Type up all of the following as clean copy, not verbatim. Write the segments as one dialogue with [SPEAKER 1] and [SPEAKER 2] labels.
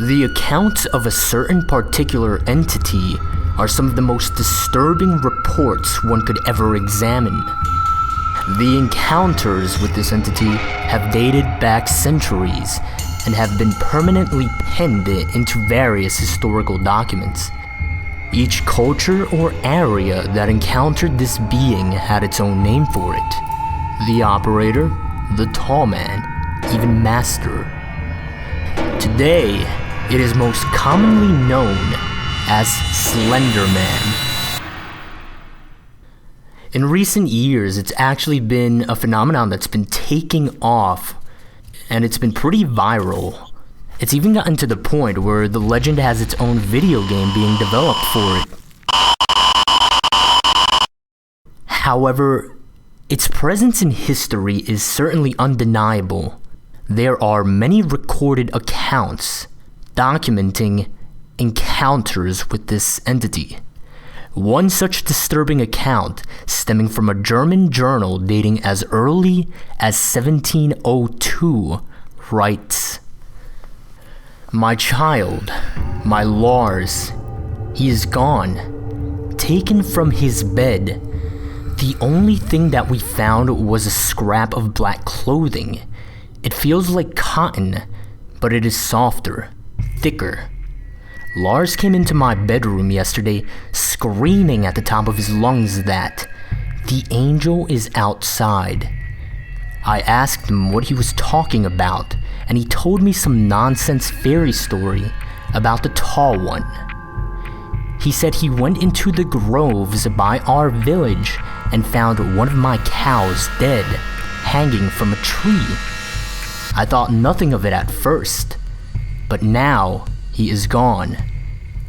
[SPEAKER 1] The accounts of a certain particular entity are some of the most disturbing reports one could ever examine. The encounters with this entity have dated back centuries and have been permanently penned into various historical documents. Each culture or area that encountered this being had its own name for it. The operator, the tall man, even master. Today, it is most commonly known as Slender Man. In recent years, it's actually been a phenomenon that's been taking off, and it's been pretty viral. It's even gotten to the point where the legend has its own video game being developed for it. However, its presence in history is certainly undeniable. There are many recorded accounts documenting encounters with this entity. One such disturbing account, stemming from a German journal dating as early as 1702, writes, "My child, my Lars, he is gone, taken from his bed. The only thing that we found was a scrap of black clothing. It feels like cotton, but it is softer, thicker. Lars came into my bedroom yesterday screaming at the top of his lungs that the angel is outside. I asked him what he was talking about, and he told me some nonsense fairy story about the tall one. He said he went into the groves by our village and found one of my cows dead, hanging from a tree. I thought nothing of it at first, but now he is gone.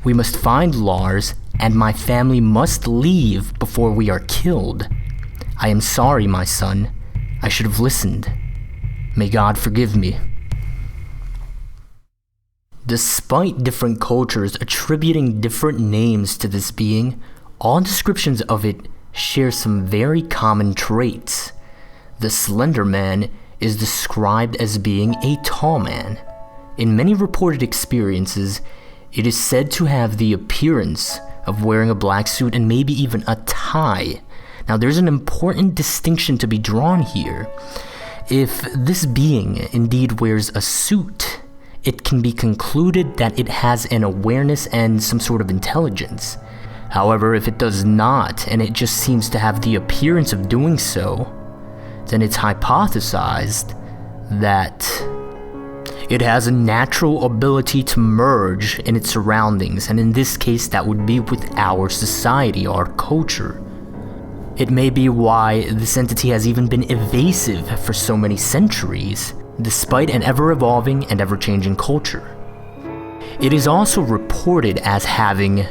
[SPEAKER 1] We must find Lars, and my family must leave before we are killed. I am sorry, my son. I should have listened. May God forgive me." Despite different cultures attributing different names to this being, all descriptions of it share some very common traits. The Slender Man is described as being a tall man. In many reported experiences, it is said to have the appearance of wearing a black suit and maybe even a tie. Now, there's an important distinction to be drawn here. If this being indeed wears a suit, it can be concluded that it has an awareness and some sort of intelligence. However, if it does not, and it just seems to have the appearance of doing so, then it's hypothesized that it has a natural ability to merge in its surroundings, and in this case that would be with our society, our culture. It may be why this entity has even been evasive for so many centuries, despite an ever-evolving and ever-changing culture. It is also reported as having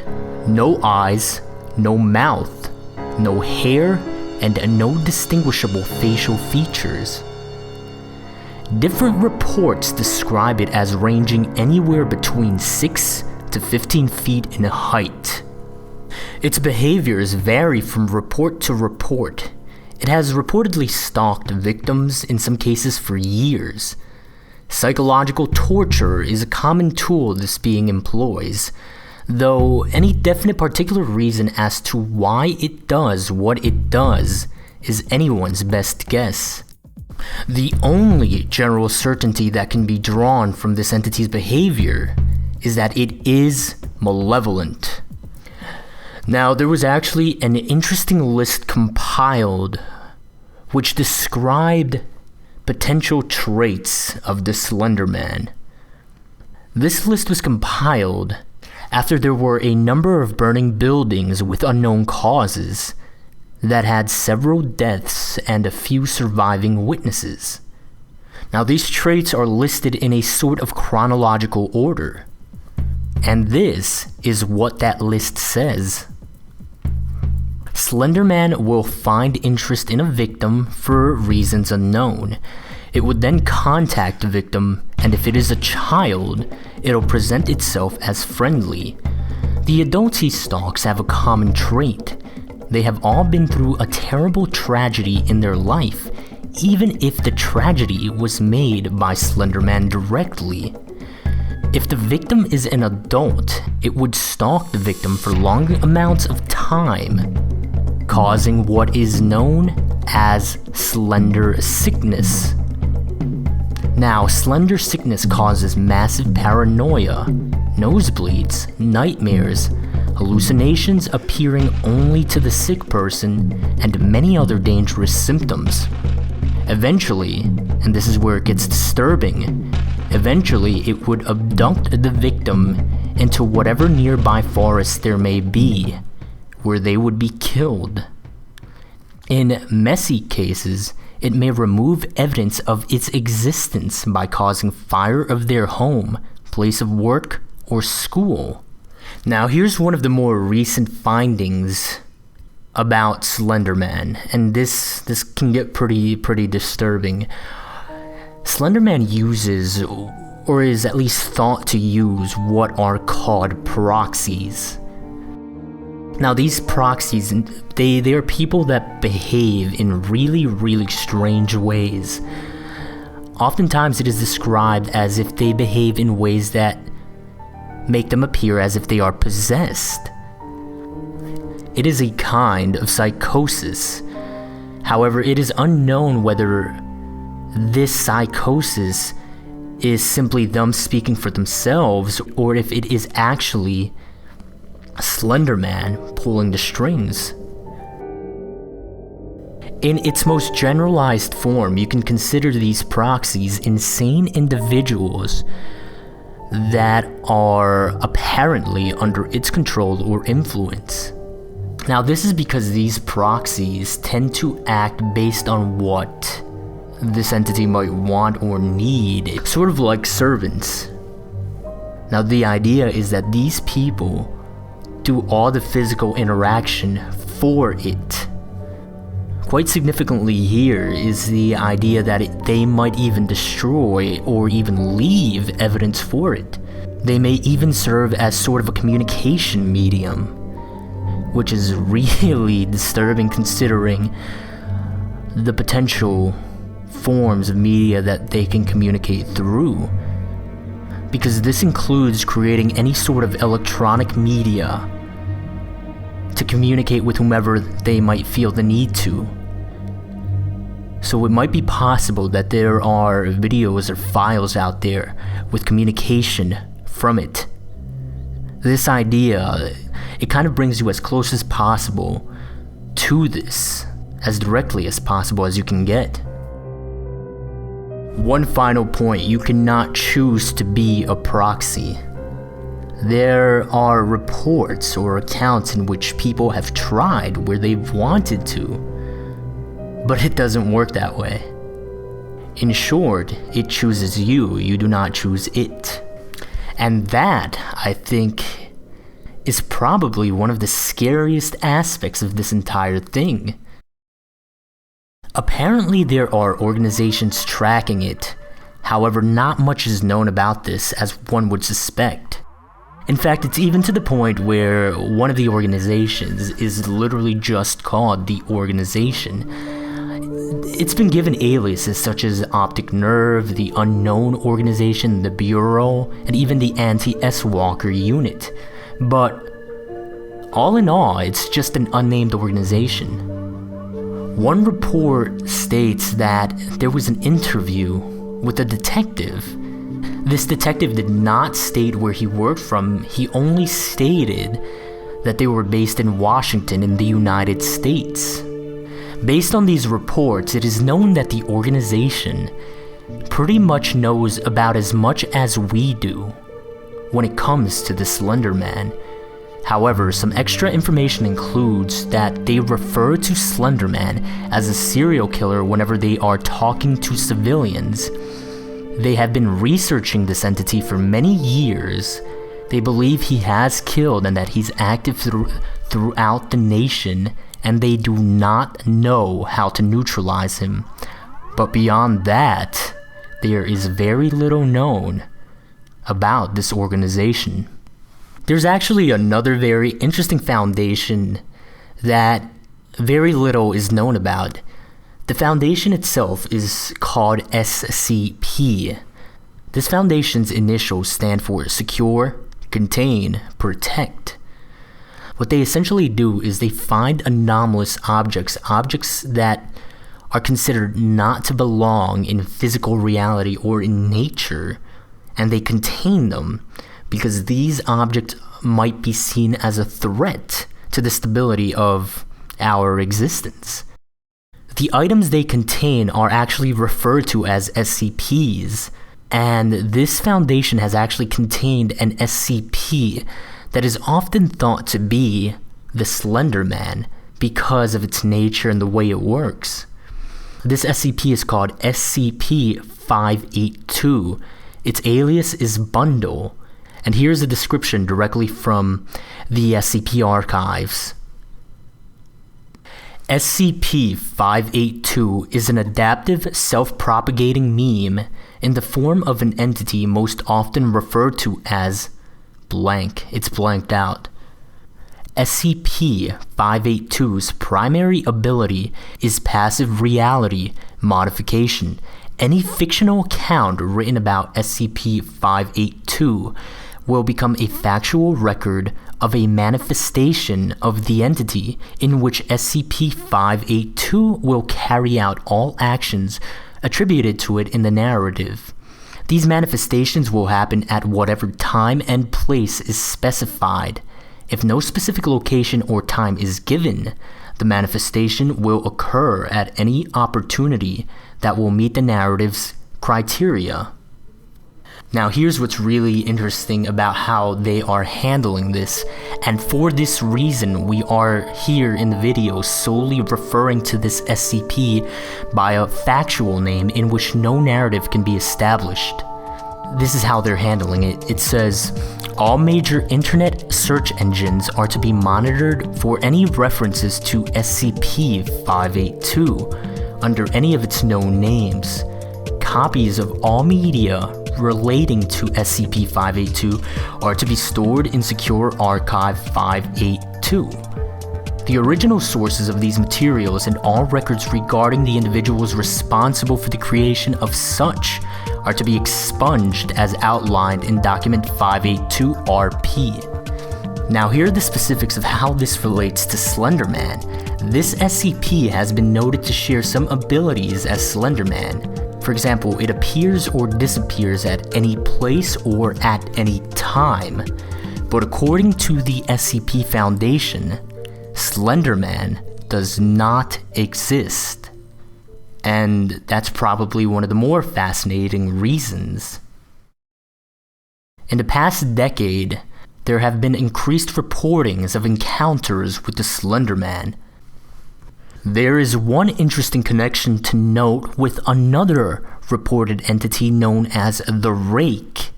[SPEAKER 1] no eyes, no mouth, no hair, and no distinguishable facial features. Different reports describe it as ranging anywhere between 6 to 15 feet in height. Its behaviors vary from report to report. It has reportedly stalked victims, in some cases for years. Psychological torture is a common tool this being employs, though any definite particular reason as to why it does what it does is anyone's best guess. The only general certainty that can be drawn from this entity's behavior is that it is malevolent. Now, there was actually an interesting list compiled which described potential traits of the Slender Man. This list was compiled after there were a number of burning buildings with unknown causes that had several deaths and a few surviving witnesses. Now, these traits are listed in a sort of chronological order, and this is what that list says. Slender Man will find interest in a victim for reasons unknown. It would then contact the victim, and if it is a child, it'll present itself as friendly. The adults he stalks have a common trait. They have all been through a terrible tragedy in their life, even if the tragedy was made by Slender Man directly. If the victim is an adult, it would stalk the victim for long amounts of time, causing what is known as slender sickness. Now, slender sickness causes massive paranoia, nosebleeds, nightmares, hallucinations appearing only to the sick person, and many other dangerous symptoms. Eventually, and this is where it gets disturbing, eventually it would abduct the victim into whatever nearby forest there may be, where they would be killed. In messy cases, it may remove evidence of its existence by causing fire of their home, place of work, or school. Now here's one of the more recent findings about Slender Man, and this can get pretty disturbing. Slender Man uses, or is at least thought to use, what are called proxies. Now these proxies, they are people that behave in really strange ways. Oftentimes it is described as if they behave in ways that make them appear as if they are possessed. It is a kind of psychosis. However, it is unknown whether this psychosis is simply them speaking for themselves, or if it is actually Slender Man pulling the strings. In its most generalized form, you can consider these proxies insane individuals that are apparently under its control or influence. Now, this is because these proxies tend to act based on what this entity might want or need, sort of like servants. Now, the idea is that these people do all the physical interaction for it. Quite significantly here is the idea that they might even destroy or even leave evidence for it. They may even serve as sort of a communication medium, which is really disturbing considering the potential forms of media that they can communicate through. Because this includes creating any sort of electronic media to communicate with whomever they might feel the need to. So it might be possible that there are videos or files out there with communication from it. This idea, it kind of brings you as close as possible to this, as directly as possible as you can get. One final point, you cannot choose to be a proxy. There are reports or accounts in which people have tried where they've wanted to, but it doesn't work that way. In short, it chooses you, you do not choose it. And that, I think, is probably one of the scariest aspects of this entire thing. Apparently there are organizations tracking it, however not much is known about this as one would suspect. In fact, it's even to the point where one of the organizations is literally just called the organization. It's been given aliases such as Optic Nerve, the Unknown Organization, the Bureau, and even the Anti-S-Walker Unit. But all in all, it's just an unnamed organization. One report states that there was an interview with a detective. This detective did not state where he worked from, he only stated that they were based in Washington in the United States. Based on these reports, it is known that the organization pretty much knows about as much as we do when it comes to the Slender Man. However, some extra information includes that they refer to Slender Man as a serial killer whenever they are talking to civilians. They have been researching this entity for many years. They believe he has killed and that he's active throughout the nation, and they do not know how to neutralize him. But beyond that, there is very little known about this organization. There's actually another very interesting foundation that very little is known about. The foundation itself is called SCP. This foundation's initials stand for secure, contain, protect. What they essentially do is they find anomalous objects that are considered not to belong in physical reality or in nature, and they contain them because these objects might be seen as a threat to the stability of our existence. The items they contain are actually referred to as SCPs, and this foundation has actually contained an SCP that is often thought to be the Slender Man because of its nature and the way it works. This SCP is called SCP-582. Its alias is Bundle, and here's a description directly from the SCP archives. SCP-582 is an adaptive, self-propagating meme in the form of an entity most often referred to as blank. It's blanked out. SCP-582's primary ability is passive reality modification. Any fictional account written about SCP-582 will become a factual record of a manifestation of the entity in which SCP-582 will carry out all actions attributed to it in the narrative. These manifestations will happen at whatever time and place is specified. If no specific location or time is given, the manifestation will occur at any opportunity that will meet the narrative's criteria. Now here's what's really interesting about how they are handling this, and for this reason we are here in the video solely referring to this SCP by a factual name in which no narrative can be established. This is how they're handling it. It says, all major internet search engines are to be monitored for any references to SCP-582 under any of its known names. Copies of all media relating to SCP-582 are to be stored in Secure Archive 582. The original sources of these materials and all records regarding the individuals responsible for the creation of such are to be expunged as outlined in Document 582-RP. Now here are the specifics of how this relates to Slender Man. This SCP has been noted to share some abilities as Slender Man. For example, it appears or disappears at any place or at any time. But according to the SCP Foundation, Slender Man does not exist. And that's probably one of the more fascinating reasons. In the past decade, there have been increased reportings of encounters with the Slender Man. There is one interesting connection to note with another reported entity known as the Rake.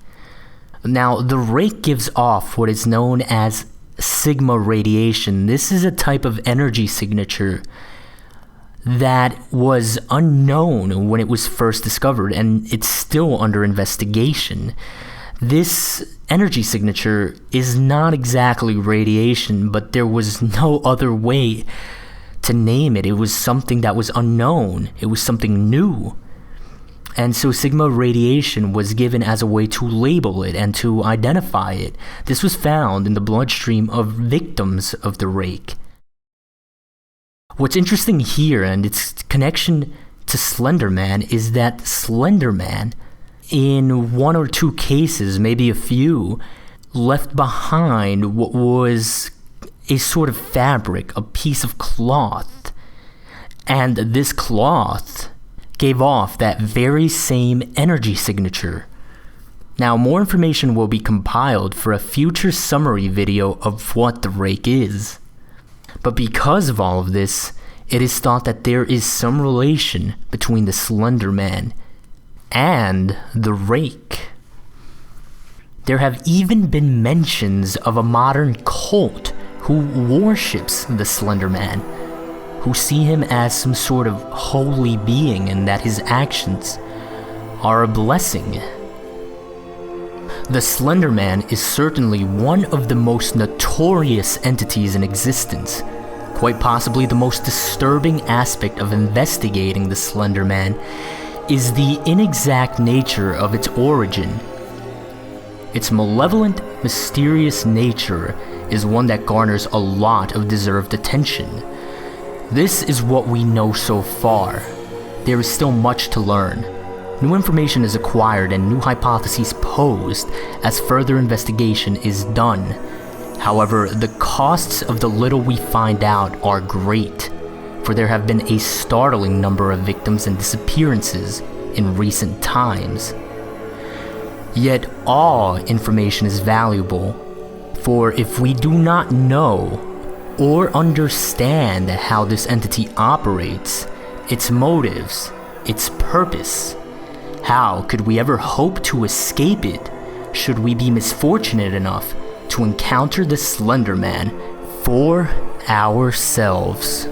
[SPEAKER 1] Now, the Rake gives off what is known as sigma radiation. This is a type of energy signature that was unknown when it was first discovered, and it's still under investigation. This energy signature is not exactly radiation, but there was no other way to name it. It was something that was unknown. It was something new. And so sigma radiation was given as a way to label it and to identify it. This was found in the bloodstream of victims of the Rake. What's interesting here and its connection to Slender Man is that Slender Man, in one or two cases, maybe a few, left behind what was a sort of fabric, a piece of cloth. And this cloth gave off that very same energy signature. Now, more information will be compiled for a future summary video of what the Rake is. But because of all of this, it is thought that there is some relation between the Slender Man and the Rake. There have even been mentions of a modern cult who worships the Slender Man, who see him as some sort of holy being and that his actions are a blessing. The Slender Man is certainly one of the most notorious entities in existence. Quite possibly the most disturbing aspect of investigating the Slender Man is the inexact nature of its origin. Its malevolent, mysterious nature is one that garners a lot of deserved attention. This is what we know so far. There is still much to learn. New information is acquired and new hypotheses posed as further investigation is done. However, the costs of the little we find out are great, for there have been a startling number of victims and disappearances in recent times. Yet all information is valuable, for if we do not know or understand how this entity operates, its motives, its purpose, how could we ever hope to escape it should we be misfortunate enough to encounter the Slender Man for ourselves?